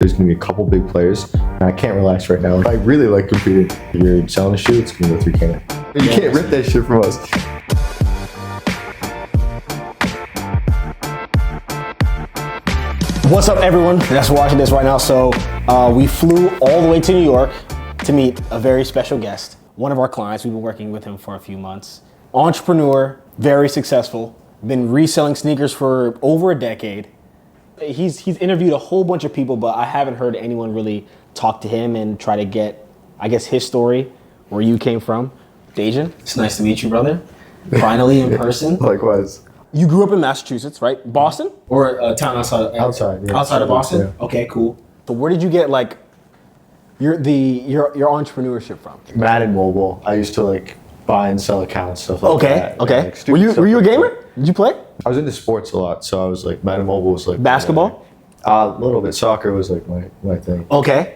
There's gonna be a couple big players, and I can't relax right now. I really like competing. If you're selling a shoe, it's gonna go through Canada. You can't rip that shit from us. What's up, everyone that's watching this right now? So we flew all the way to New York to meet a very special guest. One of our clients, we've been working with him for a few months. Entrepreneur, very successful, been reselling sneakers for over a decade. He's interviewed a whole bunch of people, but I haven't heard anyone really talk to him and try to get, I guess, his story, where you came from. Dejan, it's nice to meet you, brother. Finally in person. Likewise. You grew up in Massachusetts, right? Boston? Or a town outside? Outside, yeah. Outside of Boston? Yeah. Okay, cool. So where did you get like your entrepreneurship from? Madden Mobile. I used to like buy and sell accounts, stuff like that. Okay. Like, Were you a gamer? Did you play? I was into sports a lot, so I was like, Madden Mobile was like Basketball? A little bit. Soccer was like my thing. Okay.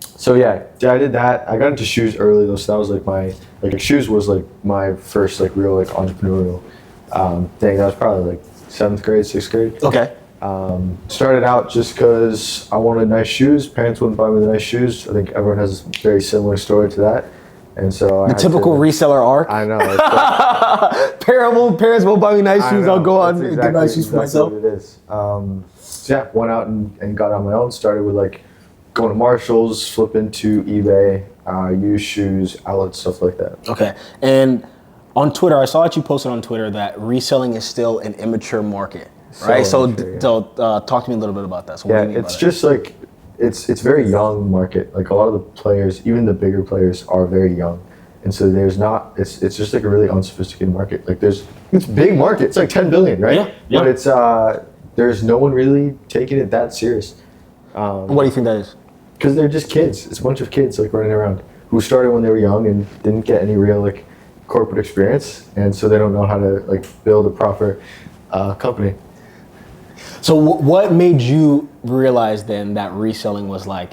So yeah, I did that. I got into shoes early though, so that was like shoes was like my first like real like entrepreneurial thing. That was probably like 7th grade, 6th grade. Okay. Started out just because I wanted nice shoes. Parents wouldn't buy me the nice shoes. I think everyone has a very similar story to that. And so the typical reseller arc. I know. Parents won't buy me nice shoes. I'll go out and get nice shoes for myself. What it is. So yeah, went out and got on my own. Started with like going to Marshalls, flip into eBay, used shoes, outlets, stuff like that. Okay. And on Twitter, I saw that you posted on Twitter that reselling is still an immature market, right? So talk to me a little bit about that. So what do you mean it's by just like, it's very young market. Like a lot of the players, even the bigger players, are very young. And so it's just like a really unsophisticated market. Like it's big market. It's like 10 billion, right? Yeah. But it's, there's no one really taking it that serious. What do you think that is? Because they're just kids. It's a bunch of kids like running around who started when they were young and didn't get any real like corporate experience, and so they don't know how to like build a proper company. So what made you realize then that reselling was like,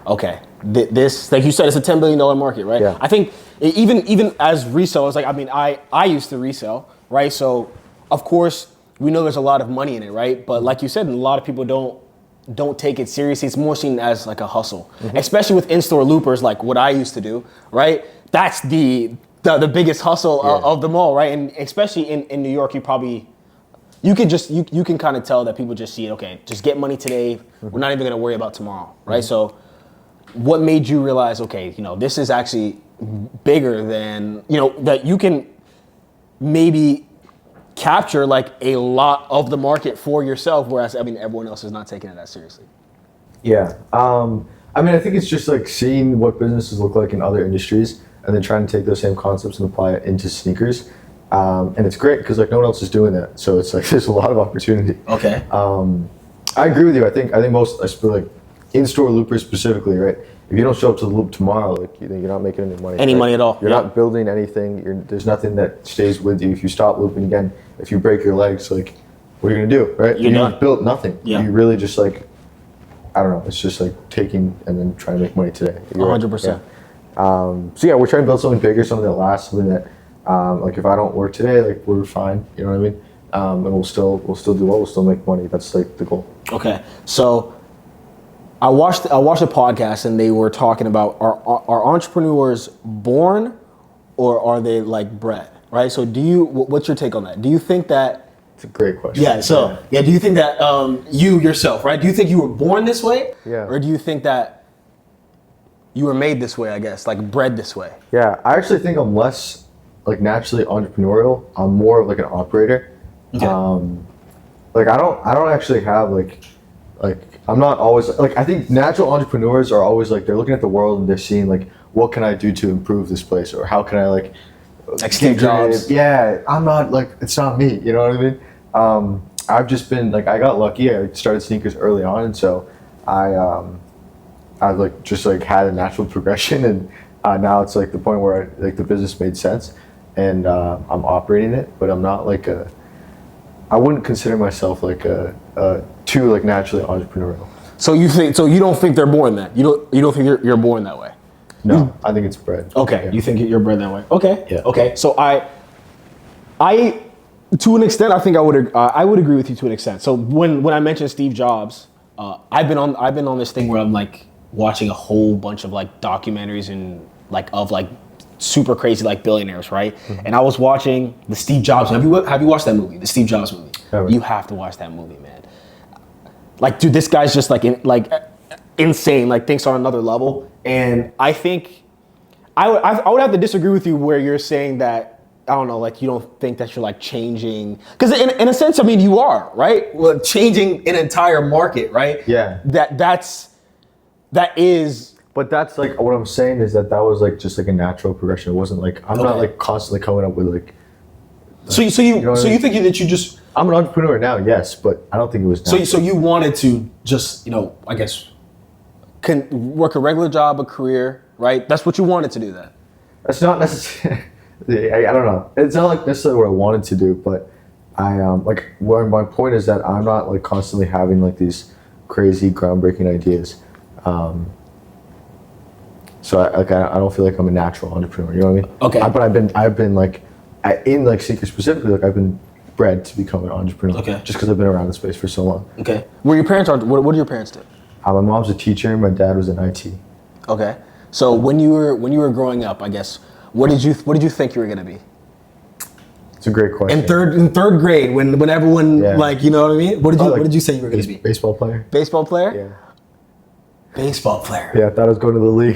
okay, this, like you said, it's a $10 billion market, right? Yeah. I think even as resellers, like, I mean, I used to resell, right? So of course we know there's a lot of money in it, right? But like you said, a lot of people don't take it seriously. It's more seen as like a hustle, especially with in-store loopers, like what I used to do, right? That's the biggest hustle of them all, right? And especially in New York, you can kind of tell that people just see it, okay, just get money today. We're not even gonna worry about tomorrow, right? So what made you realize, okay, this is actually bigger than, that you can maybe capture like a lot of the market for yourself, whereas, I mean, everyone else is not taking it that seriously? Yeah. I mean, I think it's just like seeing what businesses look like in other industries and then trying to take those same concepts and apply it into sneakers. And it's great because like no one else is doing that. So it's like there's a lot of opportunity. Okay. I agree with you. I think most, I feel like in-store loopers specifically, right? If you don't show up to the loop tomorrow, like you're not making any money. Money at all. You're not building anything. There's nothing that stays with you. If you stop looping again, if you break your legs, like what are you gonna do, right? You've built nothing. Yeah. You really just like, I don't know. It's just like taking and then trying to make money today. 100%. So yeah, we're trying to build something bigger, something that lasts, something that, like if I don't work today, like we're fine. You know what I mean? And we'll still do well. We'll still make money. That's like the goal. Okay. So I watched a podcast and they were talking about are entrepreneurs born or are they like bred, right? So what's your take on that? Do you think that? It's a great question. Yeah. So do you think that you yourself, right? Do you think you were born this way? Yeah. Or do you think that you were made this way? I guess like bred this way. Yeah, I actually think I'm less like naturally entrepreneurial. I'm more of like an operator. Okay. Like I don't actually have like I'm not always like, I think natural entrepreneurs are always like they're looking at the world and they're seeing like what can I do to improve this place, or how can I like Steve Jobs. Yeah, I'm not like, it's not me, you know what I mean? I've just been like, I got lucky. I started sneakers early on, and so I like just like had a natural progression, and now it's like the point where like the business made sense, and I'm operating it, but I'm not like I wouldn't consider myself like too like naturally entrepreneurial. So you don't think they're born that? You don't think you're born that way? No, I think it's bred. Okay, yeah. You think you're bred that way? Okay. Yeah. Okay. So I to an extent, I think I would agree with you to an extent. So when I mentioned Steve Jobs, I've been on this thing where I'm like watching a whole bunch of like documentaries and like of like super crazy like billionaires, right? And I was watching the Steve Jobs. Have you watched that movie, the Steve Jobs movie? Never. You have to watch that movie, man. Like, dude, this guy's just like insane. Like, thinks on another level. And I think I would have to disagree with you where you're saying that. I don't know, like you don't think that you're like changing, because in a sense, I mean, you are, right? Well, changing an entire market, right? Yeah. That is. But that's like what I'm saying is that was like just like a natural progression. It wasn't like I'm not like constantly coming up with like. So you think that you just. I'm an entrepreneur now, yes, but I don't think it was. Natural. So you wanted to just I guess, work a regular job, a career, right? That's what you wanted to do then. That's not necessarily. I don't know. It's not like necessarily what I wanted to do, but I like where my point is that I'm not like constantly having like these crazy groundbreaking ideas. So I don't feel like I'm a natural entrepreneur. You know what I mean? Okay. But I've been like in like Seeker specifically, like I've been bred to become an entrepreneur. Okay. Just because I've been around the space for so long. Okay. What do your parents do? My mom's a teacher. My dad was in IT. Okay. So when you were growing up, I guess. What did you think you were gonna be? It's a great question. In third grade, when everyone like, you know what I mean? What did you say you were gonna be? Baseball player. Baseball player? Yeah. Baseball player. Yeah, I thought I was going to the league.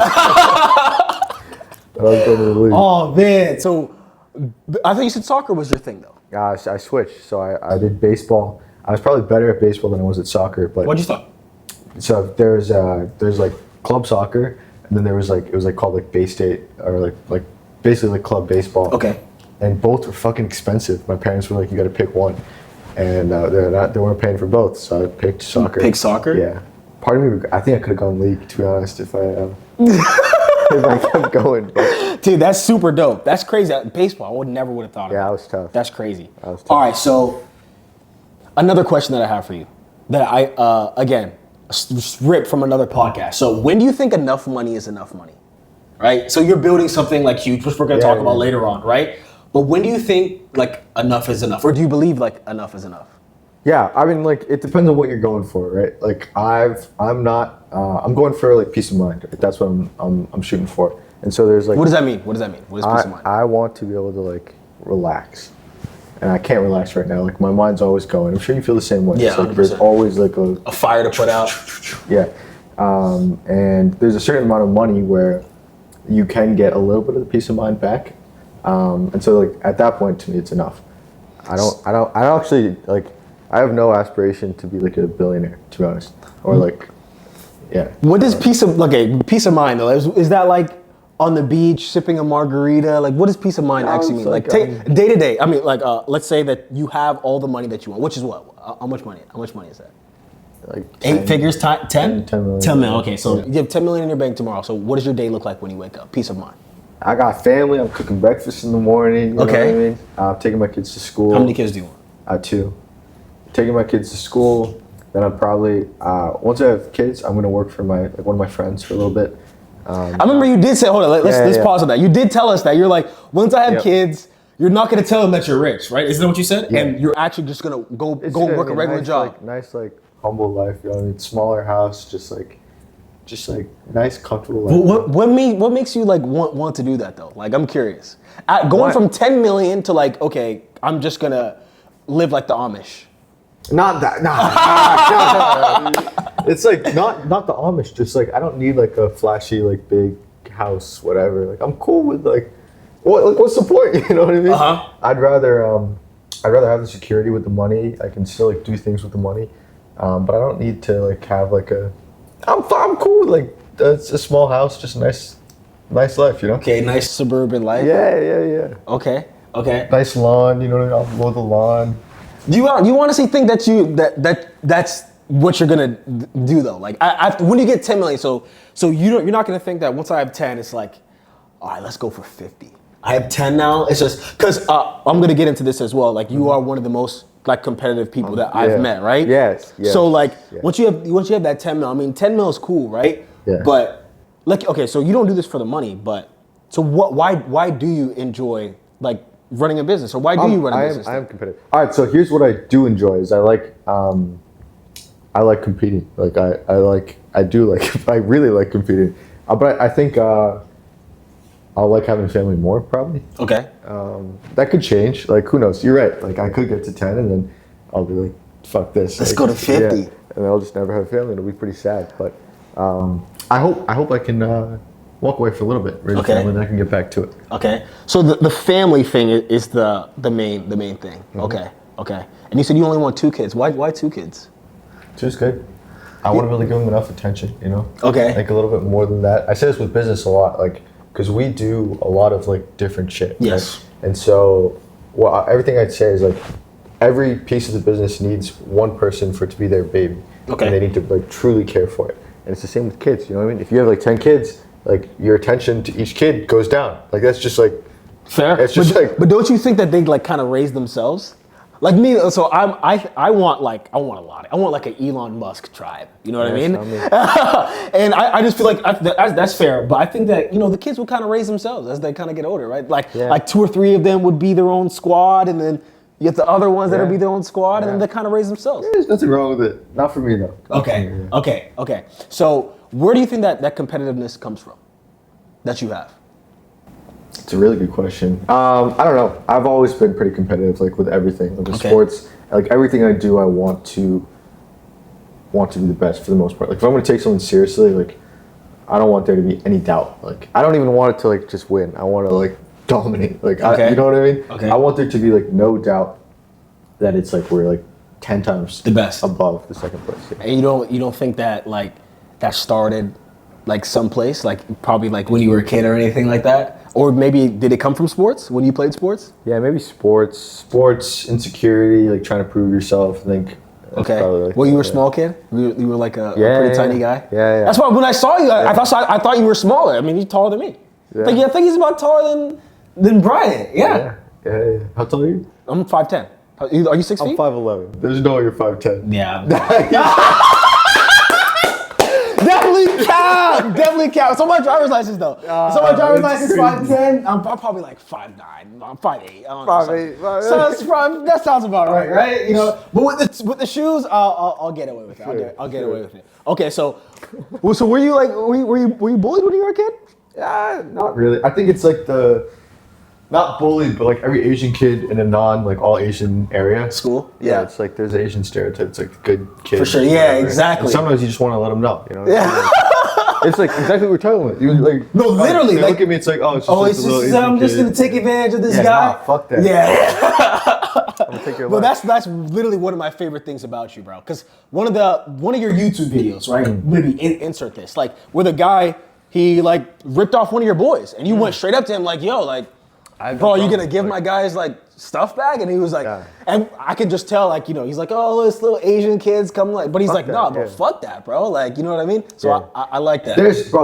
Oh man, so I thought you said soccer was your thing though. I switched, so I did baseball. I was probably better at baseball than I was at soccer. But what'd you thought? So there's like club soccer, and then there was like it was like called like Bay State or like basically like club baseball. Okay. And both were fucking expensive. My parents were like, you got to pick one, and they weren't paying for both, so I picked soccer. Pick soccer? Yeah. Part of me, I think I could have gone league, to be honest, if I kept going. But. Dude, that's super dope. That's crazy. Baseball, I never would have thought of. Yeah, that was tough. That's crazy. That was tough. All right, so another question that I have for you that I again ripped from another podcast. So when do you think enough money is enough money? Right? So you're building something like huge, which we're going to talk about later on, right? But when do you think like enough is enough, or do you believe like enough is enough? Yeah, I mean, like it depends on what you're going for, right? Like I'm going for like peace of mind. Right? That's what I'm shooting for. And so there's like. What does that mean? What does peace of mind? I want to be able to like relax, and I can't relax right now. Like my mind's always going. I'm sure you feel the same way. Yeah, it's like 100%. there's always like a fire to put out. Yeah, and there's a certain amount of money where you can get a little bit of the peace of mind back, and so like at that point to me it's enough. I don't actually like. I have no aspiration to be like a billionaire, to be honest, or like, yeah. What does peace of mind though? Is that like on the beach sipping a margarita? Like, what does peace of mind actually mean? Like day to day. I mean, like, let's say that you have all the money that you want, which is what? How much money? How much money is that? Like 8 figures, 10? 10 million. 10 million. Okay, so you have 10 million in your bank tomorrow. So what does your day look like when you wake up? Peace of mind. I got family. I'm cooking breakfast in the morning. You know what I mean? I'm taking my kids to school. How many kids do you want? I have 2. Taking my kids to school. Then I'm probably once I have kids, I'm gonna work for one of my friends for a little bit. I remember you did say, hold on, let's pause on that. You did tell us that you're like, once I have kids, you're not gonna tell them that you're rich, right? Isn't that what you said? Yeah. And you're actually just gonna go work a regular job. Nice humble life. You know what I mean? Smaller house, just like nice comfortable life. What makes you like want to do that though? Like I'm curious. Going from 10 million to like, okay, I'm just gonna live like the Amish. Not that, It's like not the Amish. Just like I don't need like a flashy like big house, whatever. Like I'm cool with like, what's the point? You know what I mean? I'd rather have the security with the money. I can still like do things with the money, but I don't need to like have like a. I'm cool with like it's a small house, just a nice life, you know. Okay, nice suburban life. Yeah. Okay. Nice lawn, you know what I mean? I'll mow the lawn. Do you honestly think that's what you're gonna do though? Like, when you get 10 million, so you're not gonna think that once I have 10, it's like, all right, let's go for 50. I have 10 now. It's just because I'm gonna get into this as well. Like, you are one of the most like competitive people that I've met, right? Yes. So like, once you have that 10 mil, I mean, 10 mil is cool, right? Yeah. But like, okay, so you don't do this for the money, but so why do you enjoy like running a business, or why do you run a business? I am competitive. All right, so here's what I do enjoy is I like I like competing. Like I do like I really like competing. But I think I'll like having family more probably. Okay. That could change. Like who knows? You're right. Like I could get to 10 and then I'll be like, fuck this. Let's like, go to 50. Yeah, and I'll just never have a family. It'll be pretty sad. But I hope I can walk away for a little bit, raise a family, and then I can get back to it. Okay. So the family thing is the main thing. Mm-hmm. Okay. And you said you only want 2 kids. Why 2 kids? 2's good. I want to really give them enough attention, you know? Okay. Like a little bit more than that. I say this with business a lot, like, because we do a lot of like different shit. Yes. Right? And so, everything I'd say is like, every piece of the business needs one person for it to be their baby. Okay. And they need to like truly care for it. And it's the same with kids, you know what I mean? If you have like 10 kids, like your attention to each kid goes down. Like that's just like, fair. It's just but don't you think that they like kind of raise themselves? Like me, so I want a lot. I want like an Elon Musk tribe. You know what I mean? And I just feel like that's fair. But I think that the kids will kind of raise themselves as they kind of get older, right? Like 2 or 3 of them would be their own squad, and then you get the other ones that'll be their own squad, and then they kind of raise themselves. There's nothing wrong with it. Not for me though. Okay. So where do you think that competitiveness comes from? That you have? It's a really good question. I don't know. I've always been pretty competitive, like with everything, like with sports. Like everything I do, I want to be the best for the most part. Like if I'm going to take something seriously, like I don't want there to be any doubt. Like I don't even want it to like just win. I want to like dominate. Like you know what I mean? Okay. I want there to be like no doubt that it's like we're like 10 times the best above the second place. Yeah. And you don't think that like that started like someplace, like probably like when you were a kid or anything like that? Or maybe did it come from sports when you played sports? Yeah, maybe sports, insecurity, like trying to prove yourself. I think. Okay. Like well, you were a small kid. You were like a pretty tiny guy. Yeah. That's why when I saw you, I thought you were smaller. I mean, you're taller than me. Yeah. I think he's about taller than Brian. Yeah. How tall are you? I'm 5'10". Are you 6 feet? I'm 5'11". There's no way you're 5'10". Yeah. Definitely count. It's on my driver's license though. It's on my driver's license, 5'10". I'm probably like 5'9". I'm 5'8". 5'8". That sounds about right? You know. But with the shoes, I'll get away with it. I'll get away with it. Okay, so were you bullied when you were a kid? Yeah, not really. I think it's like not bullied, but like every Asian kid in a all Asian area. School? Yeah, it's like there's Asian stereotypes, like the good kid. For sure, yeah, exactly. And sometimes you just want to let them know, you know? Yeah. It's like exactly what we're talking about. You like no, literally. They look at me, it's like, it's just I'm just gonna take advantage of this guy. Nah, fuck that. Yeah. I'm gonna take your Well, life. that's literally one of my favorite things about you, bro. Because one of your YouTube videos, right? Maybe insert this, like where the guy he like ripped off one of your boys, and you went straight up to him like, yo, like. Bro, are you gonna give my guys like stuff back? And he was like, and I could just tell, like, he's like, oh, this little Asian kid's coming, like, but he's like, nah, bro, fuck that, bro. Like, you know what I mean? So I like that. This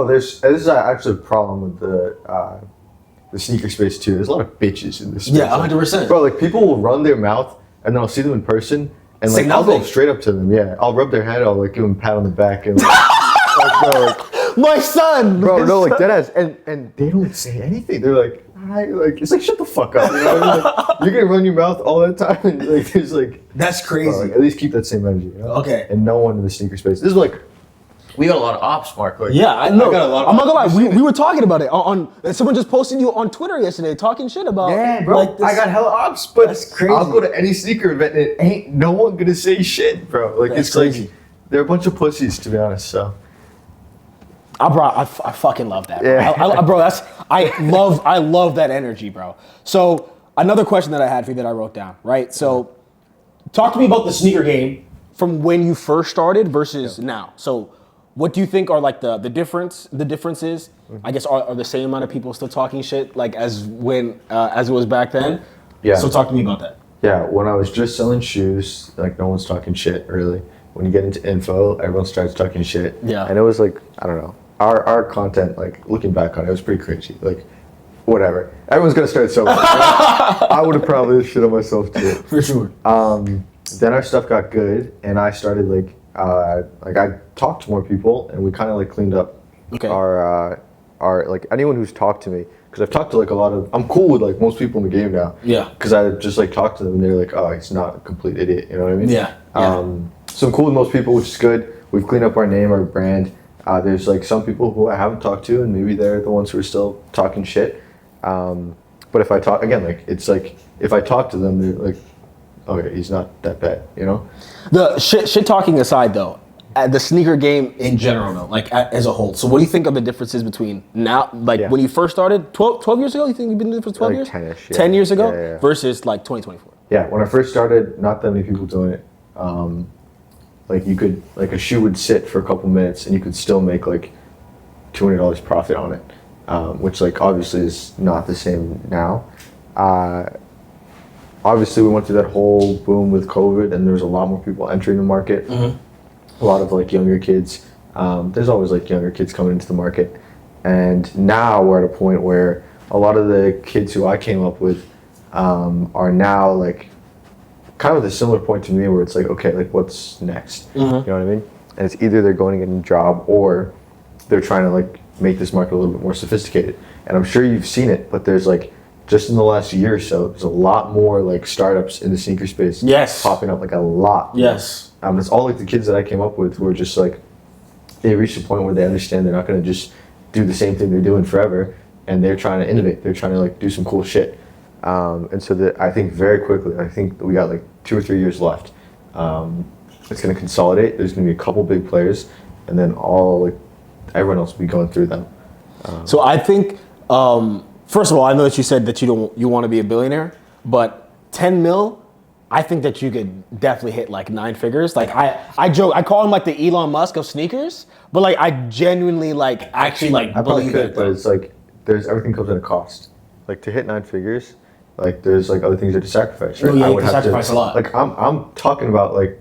is actually a problem with the sneaker space too. There's a lot of bitches in this space. Yeah, 100%. Bro, like people will run their mouth and then I'll see them in person and like I'll go straight up to them. Yeah, I'll rub their head. I'll like give them a pat on the back and my son, bro, no, like deadass, and they don't say anything. They're like. Like it's like shut the fuck up. You know what I mean? Like, you're gonna run your mouth all that time, and like there's like that's crazy. Bro, like, at least keep that same energy. You know? Okay. And no one in the sneaker space. This is like we got a lot of ops, Mark. Like, yeah, I know. I got a lot of I'm not gonna lie. We were talking about it on. Someone just posted you on Twitter yesterday talking shit about. Yeah, bro. Like, I got hella ops, but that's crazy. I'll go to any sneaker event and ain't no one gonna say shit, bro. Like that's it's crazy. Like they're a bunch of pussies, to be honest. So. I fucking love that, bro. Yeah. Bro, I love that energy, bro. So another question that I had for you that I wrote down, right? So talk to me about the sneaker game from when you first started versus now. So what do you think are like the differences? Mm-hmm. I guess are the same amount of people still talking shit like as it was back then? Yeah. So talk to me about that. Yeah, when I was just selling shoes, like no one's talking shit really. When you get into info, everyone starts talking shit. Yeah. And it was like, I don't know. Our content, like looking back on it, was pretty crazy. Like, whatever. Everyone's gonna start selling. I would have probably shit on myself too. For sure. Then our stuff got good, and I started I talked to more people, and we kind of like cleaned up our like anyone who's talked to me, because I've talked to like a lot of. I'm cool with like most people in the game now. Yeah. Because I just like talked to them, and they're like, oh, he's not a complete idiot. You know what I mean? Yeah. So I'm cool with most people, which is good. We've cleaned up our name, our brand. There's like some people who I haven't talked to, and maybe they're the ones who are still talking shit. But if I talk again, like it's like if I talk to them, they're like, okay, he's not that bad, you know. The shit talking aside, though, the sneaker game in general, though, like as a whole. So what do you think of the differences between now, like when you first started, 12 years ago? You think you've been doing it for 12 years? 10-ish, 10 years ago yeah. versus like 2024. Yeah, when I first started, not that many people doing it. Like you could, like a shoe would sit for a couple minutes and you could still make like $200 profit on it, which like obviously is not the same now. Obviously we went through that whole boom with COVID and there was a lot more people entering the market. A lot of like younger kids. There's always like younger kids coming into the market. And now we're at a point where a lot of the kids who I came up with are now like kind of at a similar point to me where it's like, okay, like what's next? You know what I mean? And it's either they're going to get a new job or they're trying to like make this market a little bit more sophisticated. And I'm sure you've seen it, but there's like, just in the last year or so, there's a lot more like startups in the sneaker space popping up, like a lot. Yes. It's all like the kids that I came up with who are just like, they reached a point where they understand they're not going to just do the same thing they're doing forever, and they're trying to innovate. They're trying to like do some cool shit. And so that I think very quickly, I think we got like 2 or 3 years left. It's going to consolidate. There's going to be a couple big players, and then everyone else will be going through them. So I think, first of all, I know that you said that you want to be a billionaire, but 10 mil, I think that you could definitely hit like 9 figures. Like I joke, I call him like the Elon Musk of sneakers, but like I genuinely like actually like I probably believe could, it. but it's like everything comes at a cost. Like to hit 9 figures, like there's like other things you have to sacrifice, right? Oh, yeah, I you would have to have sacrifice a lot. Like I'm talking about like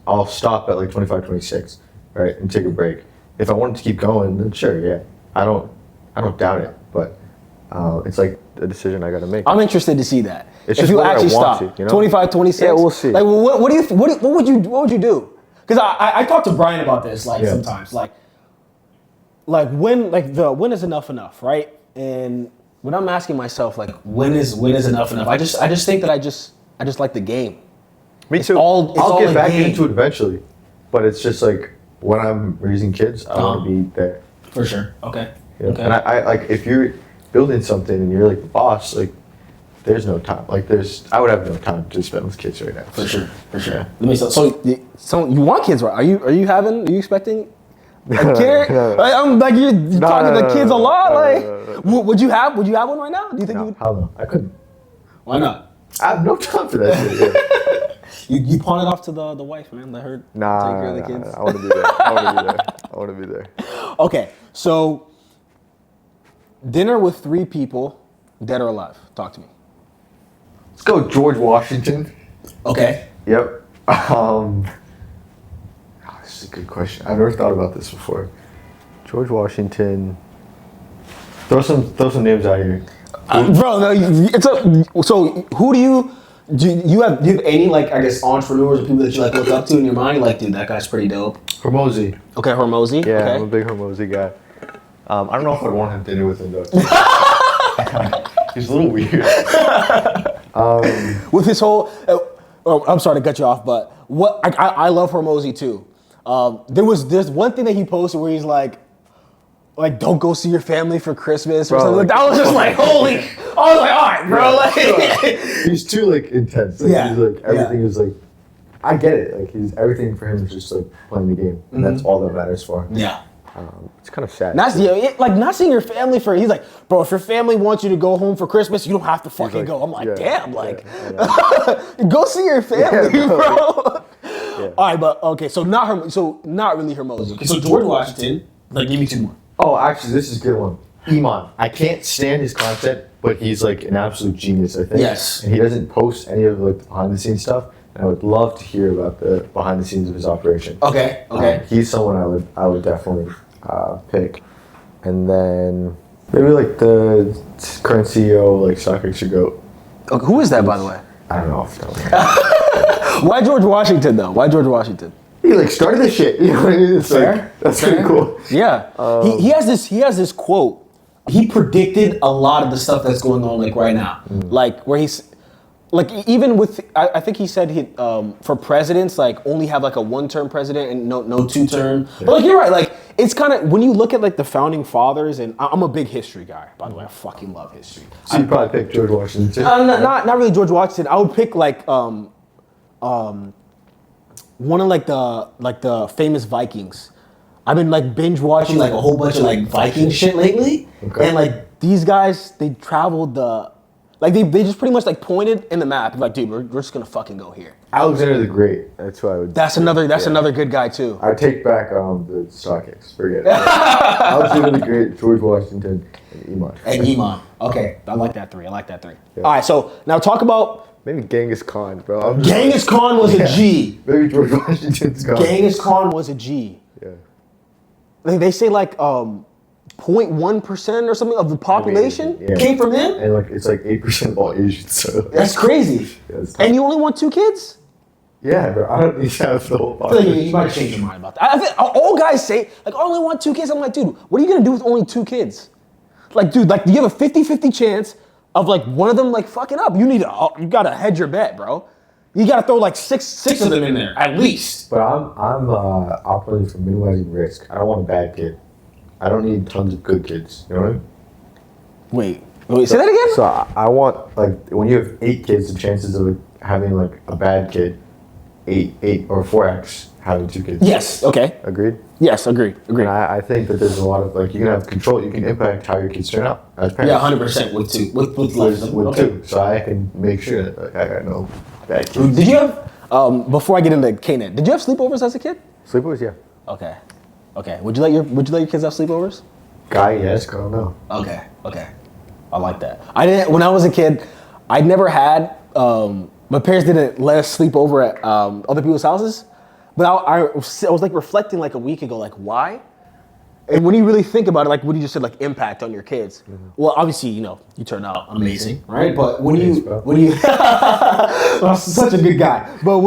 I'll stop at like 25, 26, right, and take a break. If I wanted to keep going, then sure, yeah. I don't doubt it, but it's like a decision I got to make. I'm interested to see that. It's if just you whether I actually want stop, to, you know? 25, 26. Yeah, we'll see. Like, what would you do? Because I talk to Brian about this like sometimes, like when is enough, right? And when I'm asking myself like when is enough, I just think that I just like the game. Me too. I'll get back into it eventually, but it's just like when I'm raising kids, I want to be there. For sure. Okay. Yeah. Okay. And I like if you're building something and you're like the boss, like there's no time. Like I would have no time to spend with kids right now. For sure. Yeah. Let me so you want kids, right? Are you expecting a kid? No. Like, I'm like you're talking to kids a lot. No. Would you have one right now? Do you think you would? Hell no. I couldn't. Why not? I have no time for that shit. Yeah. You pawn it off to the wife, man. Let her take care of the kids. I want to be there. I want to be there. Okay, so dinner with 3 people, dead or alive. Talk to me. Let's go George Washington. Okay. Yep. This is a good question. I've never thought about this before. George Washington. Throw some names out here. Bro, no, so who do you have any like I guess entrepreneurs or people that you like look up to in your mind? You're like, dude, that guy's pretty dope. Hormozy. Okay, Hormozy. Yeah, okay. I'm a big Hormozy guy. I don't know if I'd want to have dinner with him though. He's a little weird. With his whole, I'm sorry to cut you off, but what I love Hormozy too. There's one thing that he posted where he's like don't go see your family for Christmas or something. Like, I was just like, holy! I was like, all right, bro. Like, he's too like intense. Like, he's like everything is like. I get it. Like everything for him is just like playing the game, and that's all that matters for him. Yeah. It's kind of sad. Not seeing your family for. He's like, bro, if your family wants you to go home for Christmas, you don't have to fucking go. I'm like, damn, go see your family, bro. Yeah. All right, but okay, so not really Hormozy. Okay, so George Washington, like, give me 2 more. Oh, actually, this is a good one. Iman. I can't stand his content, but he's like an absolute genius, I think. Yes. And he doesn't post any of like the behind the scenes stuff. And I would love to hear about the behind the scenes of his operation. Okay. He's someone I would definitely pick. And then maybe like the current CEO, like StockX GOAT. Okay, who is that, by the way? I don't know. Why George Washington though? Why George Washington? He like started the shit. You know what I mean? It's Fair. like that's pretty cool. Yeah. He has this quote. He predicted a lot of the stuff that's going on like right now. Like where he's like even with, I think he said for presidents, like only have like a 1-term president and no 2-term. Yeah. But like you're right, like it's kind of when you look at like the founding fathers, and I'm a big history guy, by the way. I fucking love history. So you probably pick George Washington too. Not really George Washington. I would pick like one of like the famous Vikings. I've been like binge watching like a whole bunch of like Viking shit lately, and like these guys, they traveled like they just pretty much like pointed in the map, like, dude, we're just gonna fucking go here. Alexander the Great. That's who I would. That's another good guy too. I take back the StockX. Forget it. Alexander the Great, George Washington, and Immature. Okay, I like that three. Yeah. All right, so now talk about Maybe Genghis Khan, bro. Genghis Khan was a G. Maybe George Washington's gone. Genghis Khan was a G. Yeah. They say like 0.1% or something of the population came from him. And like it's like 8% of all Asians. So That's crazy. And you only want 2 kids? yeah, bro. I don't need to have the whole I feel like population. you might change your mind about that. I think all guys say, like, I only want 2 kids. I'm like, dude, what are you gonna do with only 2 kids? Like, dude, like, you have a 50-50 chance of like one of them like fucking up. You gotta hedge your bet, bro. You gotta throw like six of them in there at least. But I'm operating for minimizing risk. I don't want a bad kid. I don't need tons of good kids. You know what I mean? Wait, say that again? So I want like when you have 8 kids, the chances of having like a bad kid, 8 or 4x having 2 kids. Yes. Okay. Agreed. Yes. Agreed. And I think that there's a lot of like you can have control. You can impact how your kids turn out as parents. Yeah, 100% with 2. With less than With 2, so I can make sure that like, I got no bad kids. Did you have before I get into K-Net, did you have sleepovers as a kid? Sleepovers, yeah. Okay. Would you let your kids have sleepovers? Guy, yes. Girl, no. Okay. I like that. I didn't when I was a kid. I never had. My parents didn't let us sleep over at other people's houses. But I was like reflecting like a week ago, like why? And when you really think about it, like what you just said, like impact on your kids. Mm-hmm. Well, obviously, you turned out amazing, right? But when you such a good guy. But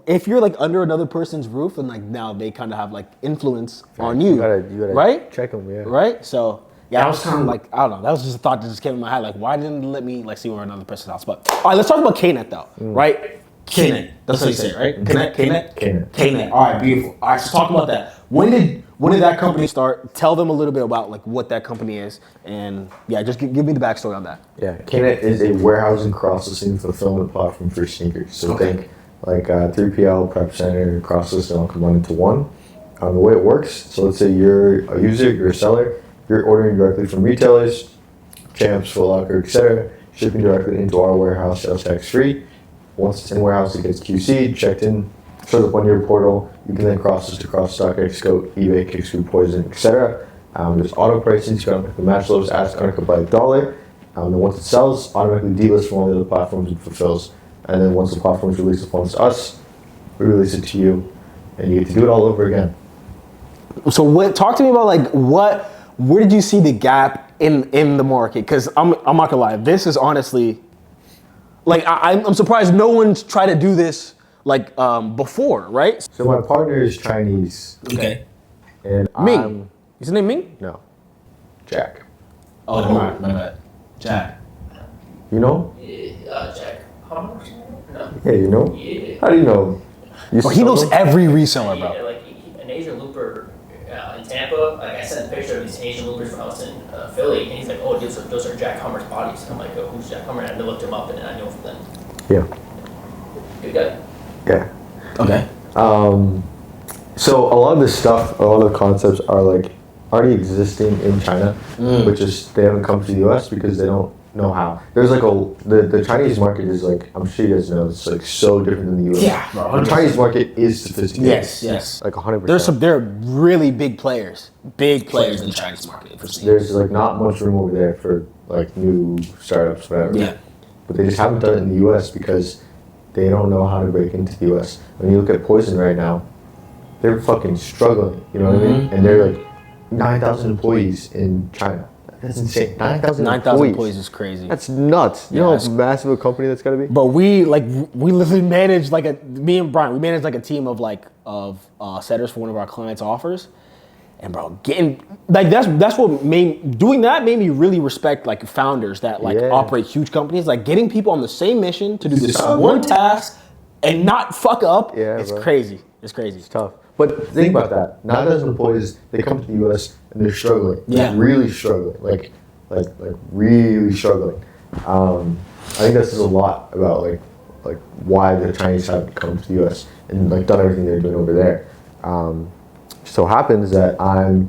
if you're like under another person's roof and like now they kind of have like influence on you, you gotta right? Check them, yeah. Right? So yeah, I was kind of like, I don't know. That was just a thought that just came in my head. Like, why didn't they let me like see where another person's house? But all right, let's talk about K-Net though, right? K-Net. That's how you say it, right? K-Net? K-Net. All right, beautiful. All right, so talk about that. When did that company start? Tell them a little bit about like what that company is, and yeah, just give me the backstory on that. Yeah, K-Net is a warehousing, processing, fulfillment platform for sneakers. So think like 3PL, prep center, cross-listing all combined into one. The way it works, so let's say you're a user, you're a seller, you're ordering directly from retailers, Champs, Foot Locker, etc., shipping directly into our warehouse, sales tax free. Once it's in warehouse, it gets QC'd, checked in, shows up on your portal. You can then cross this across StockX, Goat, eBay, Kickstream, Poison, etc. There's auto pricing, so you automatically match those, ask Arnica by $1. Then once it sells, automatically delist from all the other platforms and fulfills. And then once the platform is released upon us, we release it to you, and you get to do it all over again. So talk to me about like where did you see the gap in the market? Because I'm not gonna lie, this is honestly. Like, I'm surprised no one's tried to do this, like, before, right? So my partner is Chinese. Okay. And Ming. Is his name Ming? No. Jack. Oh, my bad. Jack. You know? Yeah, Jack. No. Yeah, you know? Yeah. How do you know? He knows every reseller, bro. Yeah, like an Asian looper in Tampa. Like I sent a picture of these Asian loopers when I was in Philly, and he's like, "Oh, those are Jack Hummer's bodies." And I'm like, "Oh, who's Jack Hummer?" And I looked him up, and I know from them. Yeah. Good guy. Yeah. Okay. So a lot of this stuff, a lot of the concepts are like already existing in China, which is they haven't come to the US because they don't know how. There's like the Chinese market is like, I'm sure you guys know, it's like so different than the US. Yeah, bro, The Chinese market is sophisticated. Yes. Like 100%. There are really big players in the Chinese market. There's like not much room over there for like new startups, whatever. Yeah. But they just haven't done it in the US because they don't know how to break into the US. When you look at Poison right now, they're fucking struggling, you know what I mean? And they're like 9,000 employees in China. That's insane. 9,000 employees is crazy. That's nuts. You know how massive a company that's gotta be? But we literally manage me and Brian, we manage like a team of setters for one of our clients' offers. And bro, getting like that's what doing that made me really respect like founders that like operate huge companies. Like getting people on the same mission to do this one task and not fuck up. It's bro. crazy. It's crazy. It's tough. But think about that. Not as employees, they come to the US and they're struggling. Yeah. Like, really struggling. Like really struggling. I think that says a lot about like why the Chinese have come to the US and like done everything they're doing over there. So happens that I've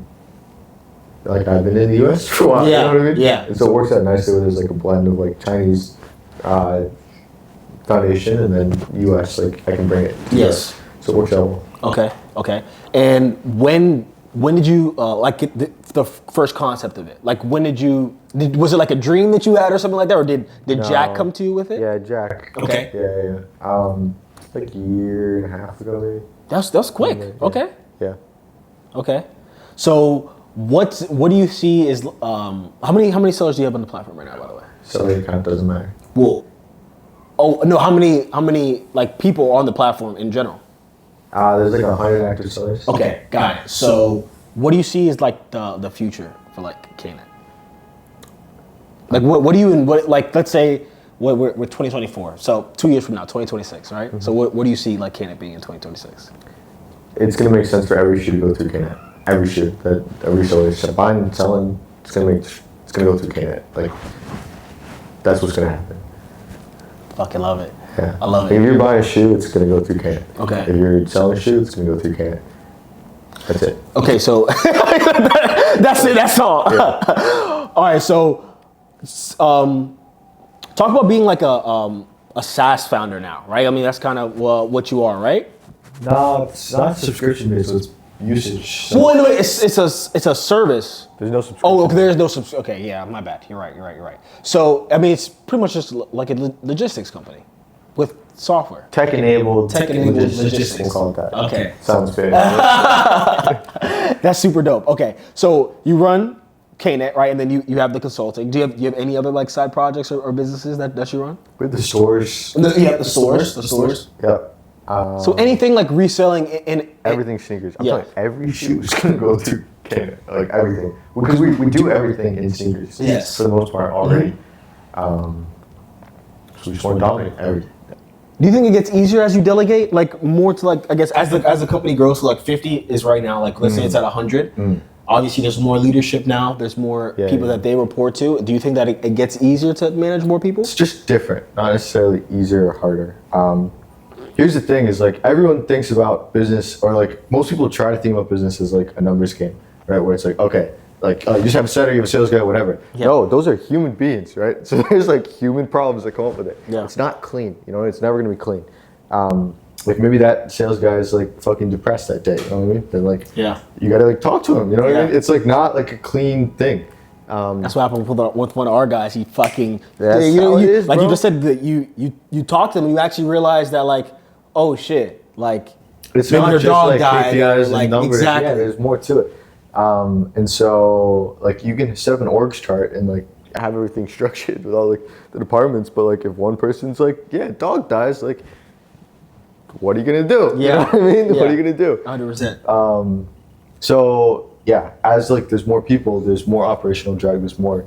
been in the US for a while, you know what I mean? Yeah. And so it works out nicely where there's like a blend of like Chinese foundation and then US, like I can bring it to Yes. US. So it works out well. Okay. And when did you like get the first concept of it? Like when was it like a dream that you had or something like that, or did Jack come to you with it? Yeah, Jack. Okay. Yeah. Like a year and a half ago maybe. That's quick. Yeah. Okay. Yeah. Okay. So what do you see is how many sellers do you have on the platform right now, by the way? Seller count doesn't matter. Well, oh no, how many like people are on the platform in general? There's like 100 active sellers. Okay, got it. So what do you see as like the future for like KNet? Like what do you like? Let's say we're 2024. So 2 years from now, 2026, right? Mm-hmm. So what do you see like KNet being in 2026? It's gonna make sense for every shoe to go through KNet. Every shoe that a reseller is buying and selling, it's gonna go through KNet. Like that's what's gonna happen. Fucking love it. Yeah. I love it. If you're buying a shoe, it's gonna go through KNet. Okay. If you're selling a shoe, it's gonna go through KNet. That's it. Okay, so that's it. That's all. Yeah. All right. So, talk about being like a SaaS founder now, right? I mean, that's kind of what you are, right? No, it's not subscription based. It's usage. So Well, anyway, it's a service. there's no subscription. Oh, okay, there's no Okay, yeah, my bad. You're right. So, I mean, it's pretty much just like a logistics company with software. Tech-enabled logistics. We'll call it that. Okay. Sounds fair. That's super dope. Okay, so you run KNet, right? And then you have the consulting. Do you have any other like side projects or businesses that you run? With the stores. The stores. Yeah. So anything like reselling in Everything sneakers. I'm Yeah. telling you, every shoe is gonna go through Canada. Like everything. Because we do everything in sneakers. Yes. For the most part already. So we just want to dominate everything. Do you think it gets easier as you delegate, like more to like I guess as the company grows to like 50 is right now, like let's say it's at 100. Obviously, there's more leadership now. There's more people that they report to. Do you think that it gets easier to manage more people? It's just different, not necessarily easier or harder. Here's the thing: is like everyone thinks about business, or like most people try to think about business as like a numbers game, right? Where it's like, okay, like you just have a setter, you have a sales guy, whatever. Yeah. No, those are human beings, right? So there's like human problems that come up with it. Yeah. It's not clean, you know. It's never gonna be clean. Like maybe that sales guy is like fucking depressed that day. You know what I mean? Then like, you gotta like talk to him. You know what I mean? It's like not like a clean thing. That's what happened with one of our guys. He fucking That's how it is, like bro. you just said that you talked to him. You actually realized that like, oh shit, like It's maybe not your just dog like died, KPIs or, and like, numbers. exactly. Yeah, there's more to it. And so like you can set up an org chart and like have everything structured with all like the departments, but like if one person's like, yeah, dog dies, like what are you gonna do? Yeah. You know what I mean? Yeah. What are you gonna do? 100%. So yeah, as like there's more people, there's more operational drag, there's more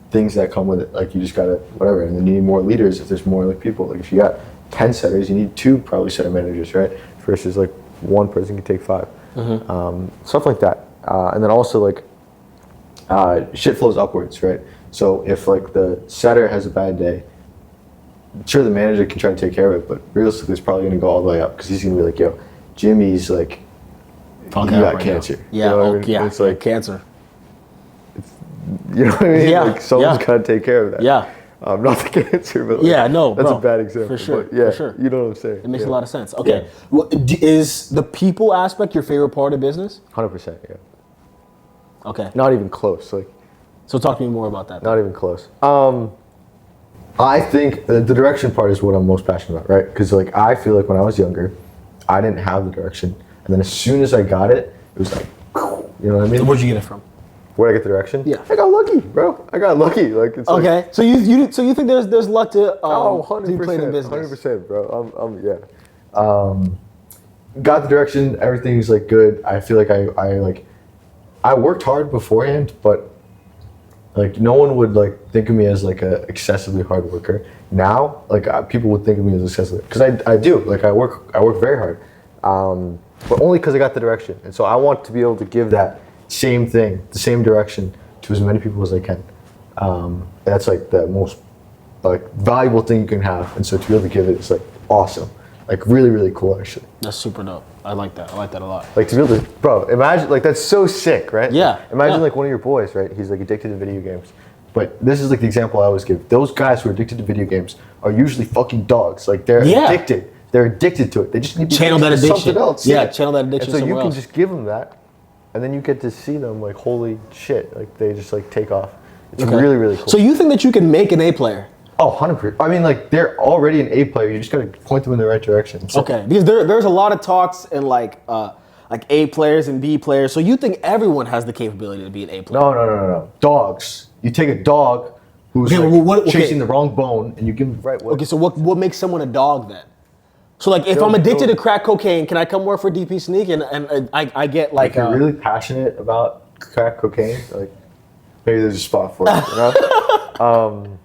things that come with it. Like you just gotta whatever, and then you need more leaders if there's more like people. Like if you got 10 setters, you need 2 probably setter managers, right? Versus like one person can take 5. Stuff like that. And then also like shit flows upwards, right? So if like the setter has a bad day, sure the manager can try to take care of it, but realistically it's probably gonna go all the way up because he's gonna be like, yo, Jimmy's like, you got cancer. Yeah, You know what I mean? yeah, It's like, cancer. you know what I mean? Yeah, Like someone's yeah. gotta take care of that. Yeah. Not the cancer, but like, Yeah, no, that's bro, a bad example. for sure, But yeah, for sure. you know what I'm saying? It makes a lot of sense. Okay, well, is the people aspect your favorite part of business? 100%, yeah. Okay, Not even close. Like, so talk to me more about that. not even close. I think the direction part is what I'm most passionate about, right? Because like I feel like when I was younger, I didn't have the direction, and then as soon as I got it, it was like, you know what I mean? Where'd you get it from? Where'd I get the direction? Yeah. I got lucky, bro. I got lucky. Like it's like, Okay, so you think there's luck to oh, to play in 100%, business? 100%, bro. got the direction. Everything's like good. I feel like I worked hard beforehand, but like no one would like think of me as like a excessively hard worker. Now, like people would think of me as excessively, because I do. Like I work very hard, but only because I got the direction. And so I want to be able to give that same thing, the same direction, to as many people as I can. That's like the most like valuable thing you can have. And so to be able to give it is like awesome, like really really cool actually. That's super dope. I like that. I like that a lot. Like to be able to, bro, imagine, like that's so sick, right? Yeah. Imagine like one of your boys, right? He's like addicted to video games. But this is like the example I always give. Those guys who are addicted to video games are usually fucking dogs. Like they're addicted. They're addicted to it. They just need to channel that addiction. Something else. Yeah, channel that addiction And so you somewhere can else. just give them that, and then you get to see them like, holy shit, like they just like take off. It's really, really cool. So you think that you can make an A player? Oh, 100%. I mean, like they're already an A player. You just gotta point them in the right direction. So, Okay, because there's a lot of talks and like A players and B players. So you think everyone has the capability to be an A player? No. Dogs. You take a dog who's Okay, like, well, chasing the wrong bone, and you give him the right way. Okay, so what makes someone a dog then? So like if I'm addicted to crack cocaine, can I come work for DP Sneak and I get like If you're really passionate about crack cocaine, like maybe there's a spot for it. You know?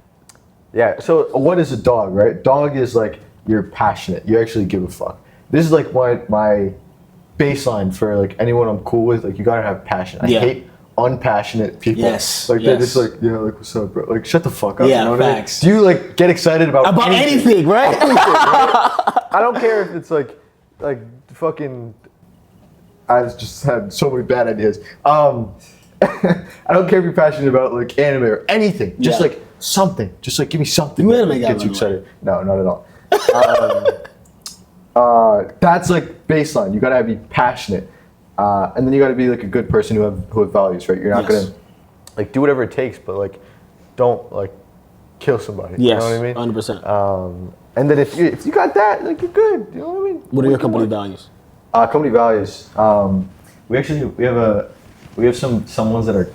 Yeah. So what is a dog, right? Dog is like you're passionate. You actually give a fuck. This is like my baseline for like anyone I'm cool with. Like you gotta have passion. I hate unpassionate people. Yes. Like they're just like, yeah, like what's up, bro? Like shut the fuck up. Yeah, you know what facts. I mean? Do you like get excited about anything, right? Anything, right? I don't care if it's like fucking. I've just had so many bad ideas. I don't care if you're passionate about like anime or anything. Just like something. Just like give me something. You that anime guy, gets you by the way. excited. No, not at all. That's like baseline. You gotta be passionate, and then you gotta be like a good person who have values, right? You're not gonna like do whatever it takes, but like don't like kill somebody. Yes, You know what I mean? 100%. And then if you got that, like you're good. You know what I mean? What are your company values? Company values. We have some ones that are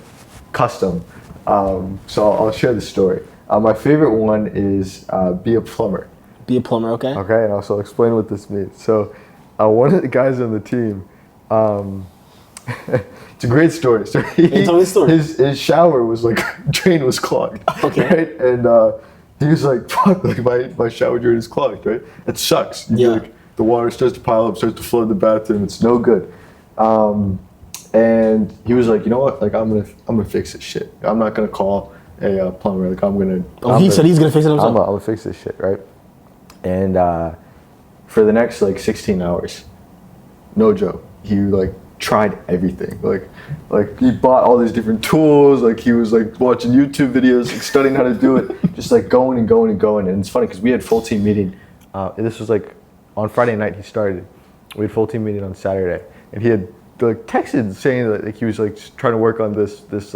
custom. So I'll share the story. My favorite one is be a plumber. Be a plumber, okay? Okay, and also explain what this means. So one of the guys on the team, it's a great story. So Hey, tell me the story. His shower was like drain was clogged. Okay. Right? And he was like, "Fuck! Like my shower drain is clogged. Right? It sucks. Like, the water starts to pile up, starts to flood the bathroom. It's no good." And he was like, "You know what? Like I'm gonna fix this shit. I'm not gonna call a plumber. Like I'm gonna." He said he's gonna fix it himself. I'm gonna fix this shit, right? And for the next like 16 hours, no joke, he like tried everything. Like he bought all these different tools. Like he was like watching YouTube videos, like studying how to do it, just like going and going and going. And it's funny because we had full team meeting. This was like on Friday night he started. We had full team meeting on Saturday, and he had like texted saying that like he was like trying to work on this challenge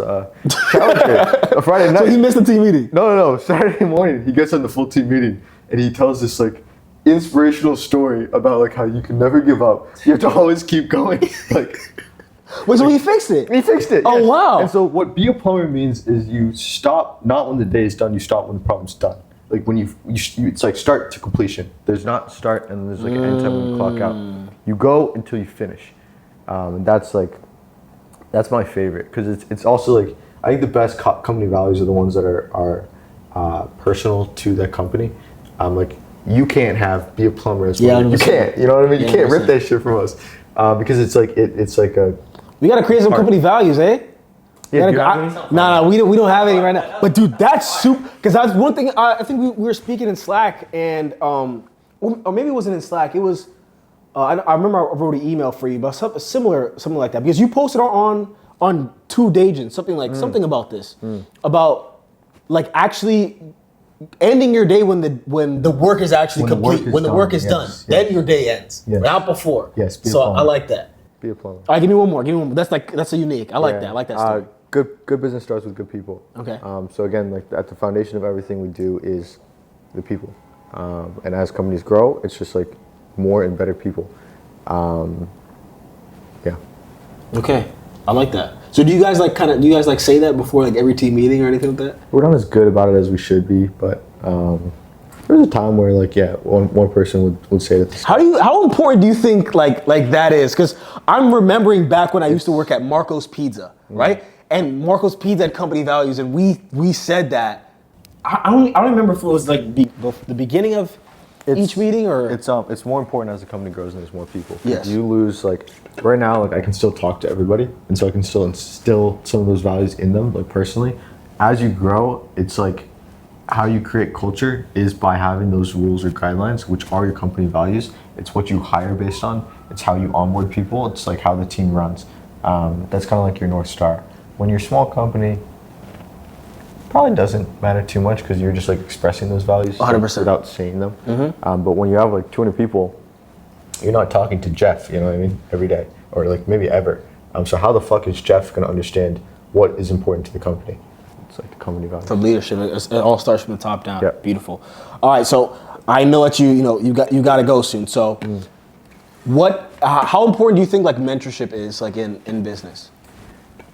on Friday night. So he missed the team meeting? No. Saturday morning he gets on the full team meeting and he tells this like inspirational story about like how you can never give up. You have to always keep going. Like, wait, so he fixed it? he fixed it. Oh, yes. wow. And so what be a plumber means is you stop not when the day is done. You stop when the problem's done. Like when you it's like start to completion. There's not start and there's like an end time when you clock out. You go until you finish. And that's my favorite because it's also like I think the best company values are the ones that are personal to that company. Like you can't be a plumber as well. You can't. You know what I mean? You can't rip that shit from us because it's like it's like a. We gotta create some company values, eh? Yeah, we don't have any right now. But dude, that's super. Because that's one thing. I think we were speaking in Slack, and or maybe it wasn't in Slack. It was. I remember I wrote an email for you, but something like that. Because you posted on 2Dagen something about this, about like actually ending your day when the work is actually complete, when the work is done. Then your day ends, not before. Yes. So I like that. Be a plumber. All right, give me one more. That's a unique. I like that. I like that story. Good business starts with good people. Okay. So again, like at the foundation of everything we do is the people, and as companies grow, it's just like more and better people. Okay, I like that. So do you guys like say that before like every team meeting or anything like that? We're not as good about it as we should be, but There was a time where like one person would say that. How important do you think like that is? Because I'm remembering back when I used to work at Marco's Pizza, right? And Marco's Pizza had company values, and we said that. I don't remember if it was like the beginning of each meeting or it's more important as the company grows and there's more people. Yes. If you lose like right now, like I can still talk to everybody, and so I can still instill some of those values in them, like personally. As you grow, it's like how you create culture is by having those rules or guidelines, which are your company values. It's what you hire based on. It's how you onboard people. It's like how the team runs. That's kind of like your North Star. When you're a small company, probably doesn't matter too much because you're just like expressing those values 100% without saying them. But when you have like 200 people, you're not talking to Jeff, you know what I mean, every day or like maybe ever. So how the fuck is Jeff gonna understand what is important to the company? It's like the company values. the leadership? It all starts from the top down. Yep. Beautiful. All right, so I know that you got to go soon. So, how important do you think like mentorship is like in business?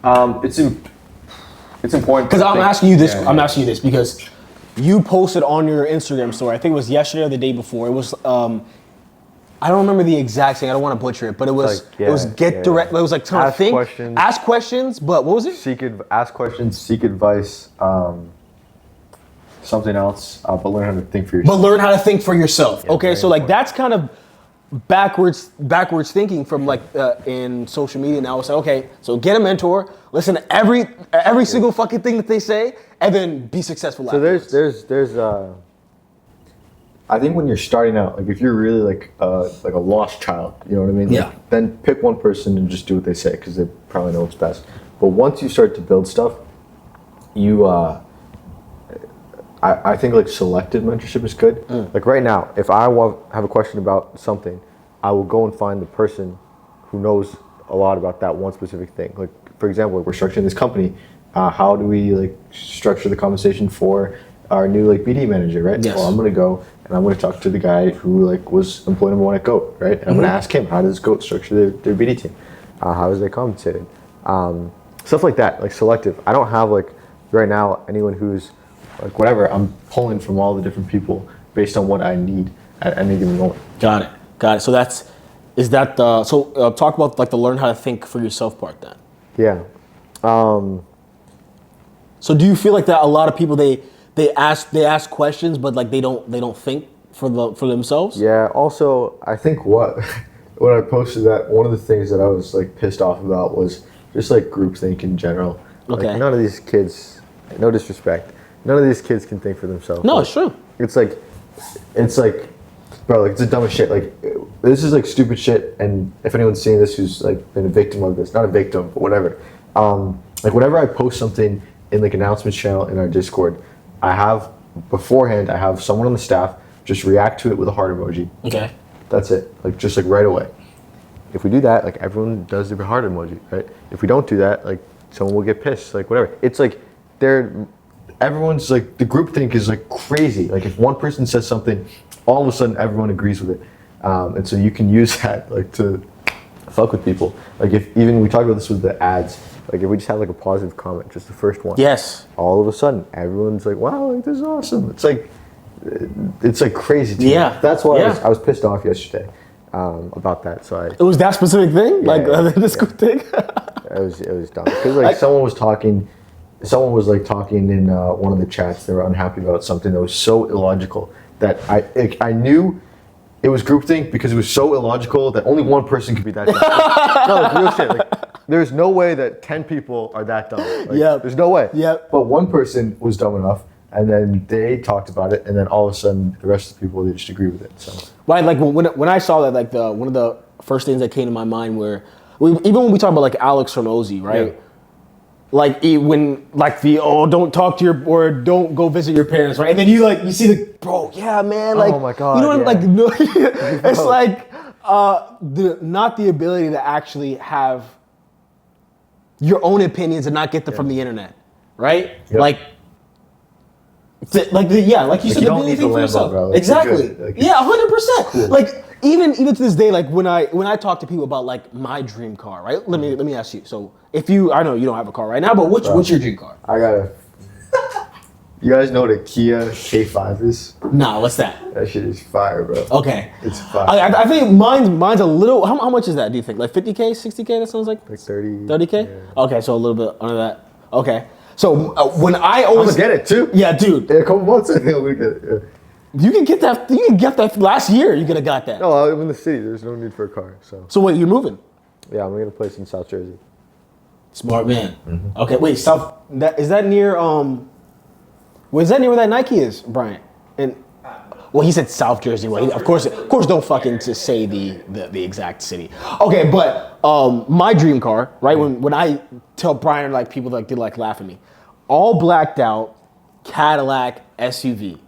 It's important Because I'm asking you this. I'm asking you this because you posted on your Instagram story. I think it was yesterday or the day before. It was. I don't remember the exact thing. I don't want to butcher it, but it was. Like, it was direct. It was like trying to think. Ask questions. But what was it? Ask questions, seek advice. Something else, but learn how to think for yourself. But learn how to think for yourself. Yeah, Okay, so like important. that's kind of backwards thinking from like in social media now. It's like, okay, so get a mentor, listen to every single fucking thing that they say, and then be successful. So there's I think when you're starting out, like if you're really like a lost child, you know what I mean? Yeah. Like, then pick one person and just do what they say because they probably know what's best. But once you start to build stuff, you I think like selective mentorship is good. Like right now, if I have a question about something, I will go and find the person who knows a lot about that one specific thing. Like for example, we're structuring this company. How do we like structure the conversation for our new like BD manager, right? Yes. Well, I'm gonna go and I'm gonna talk to the guy who like was employee number one at GOAT, right? And I'm gonna ask him, how does GOAT structure their BD team? How is they compensated? Stuff like that, like selective. I don't have like right now anyone who's like whatever. I'm pulling from all the different people based on what I need at any given moment. Got it. So talk about like the learn how to think for yourself part then. Yeah. So do you feel like that a lot of people they ask questions but like they don't think for themselves? Yeah. Also, I think when I posted that, one of the things that I was like pissed off about was just like groupthink in general. Okay. Like, none of these kids, no disrespect, none of these kids can think for themselves. No, Like, it's true. It's like, bro, like it's the dumbest shit. Like, this is like stupid shit. And if anyone's seeing this who's like been a victim of this, not a victim, but whatever. Like whenever I post something in like announcements channel in our Discord, I have someone on the staff just react to it with a heart emoji. Okay. That's it. Like just like right away. If we do that, like everyone does the heart emoji, right? If we don't do that, like someone will get pissed, like whatever. It's like everyone's like the groupthink is like crazy. Like if one person says something, all of a sudden everyone agrees with it, and so you can use that like to fuck with people. Like if even we talked about this with the ads. Like if we just have like a positive comment, just the first one. Yes. All of a sudden, everyone's like, "Wow, like this is awesome." It's like crazy. To Yeah. me. That's why Yeah. I was pissed off yesterday about that. So It was that specific thing? This good thing? it was dumb because like someone was like talking in one of the chats. They were unhappy about something that was so illogical that I knew it was groupthink because it was so illogical that only one person could be that dumb. No, like real shit. Like there's no way that 10 people are that dumb. Like, Yeah. There's no way. Yeah. But one person was dumb enough, and then they talked about it, and then all of a sudden the rest of the people they just agree with it. So. Right, like when I saw that, like one of the first things that came to my mind were even when we talk about like Alex from Ozzy, right? Yeah. Like when like don't talk to or don't go visit your parents, right? And then you see the bro, yeah, man, like Oh my God, you know what yeah. no, it's like not the ability to actually have your own opinions and not get them from the internet, right? Yep. Like you said, you don't need the thing for Lambo, yourself. bro. Like, Exactly. you're good. Like, Yeah, 100%. cool. Like even to this day, like when I talk to people about like my dream car, right? Let me ask you. So I know you don't have a car right now, but what's your dream car? I got a You guys know what a Kia K5 is? Nah, what's that? That shit is fire, bro. Okay. It's fire. I think mine's a little. How much is that? Do you think like 50K, 60K? That sounds like 30. 30K. Yeah. Okay, so a little bit under that. Okay. So when I I'm always gonna get it too. Yeah, dude. In a couple months, I think I'm gonna get it. Yeah. You can get that. You can get that last year. You could have got that. No, I'm in the city. There's no need for a car. So So wait, you're moving? yeah, I'm gonna get a place in South Jersey. Smart man. Okay, wait. South. Is that near? Is that near where that Nike is, Brian? And well, he said South Jersey. Well, of course, don't fucking just say the exact city. Okay, but my dream car, right? When I tell Brian or like people like they like laugh at me, all blacked out Cadillac SUV.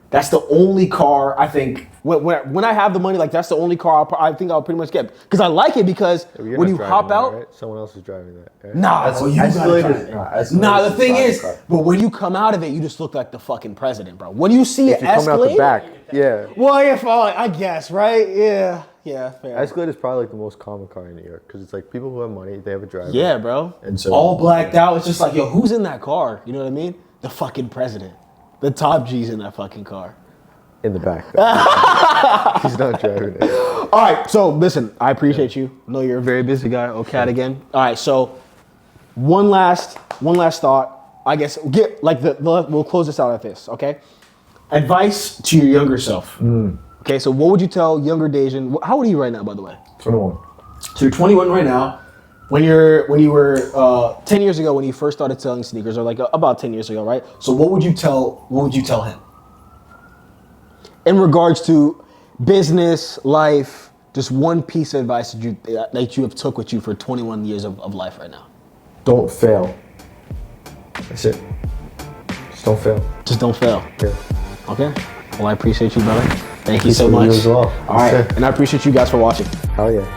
That's the only car I think when I have the money, like that's the only car I think I'll pretty much get because I like it because You're when not you driving hop that, out. right? Someone else is driving that. Right? Nah, That's bro, you gotta Escalade drive is- it. nah, Escalade Nah, the is thing fire is, car. but when you come out of it, you just look like the fucking president, bro. When you see If an you're coming out Escalade, the back, yeah. well, yeah, fine, I guess, right? Yeah, fair. Escalade is probably like the most common car in New York because it's like people who have money, they have a driver. Yeah, bro. And so- all blacked out. It's just like, yo, who's in that car? You know what I mean? The fucking president. The top G's in that fucking car. In the back. He's not driving it. All right, so listen, I appreciate you. I know you're a very busy guy. Okay, again. All right, so one last thought. I guess we'll close this out at this. Okay, advice to your younger self. Okay, so what would you tell younger Dejan? How old are you right now, by the way? 21. So you're 21 right now. When you were 10 years ago when you first started selling sneakers, or like about 10 years ago, right? So what would you tell him? In regards to business, life, just one piece of advice that you have took with you for 21 years of life right now. Don't fail. That's it. Just don't fail. Just don't fail. Yeah. Okay? Well, I appreciate you, brother. Thank you so Appreciate much. you as well. All right, Yes, sir. and I appreciate you guys for watching. Hell yeah.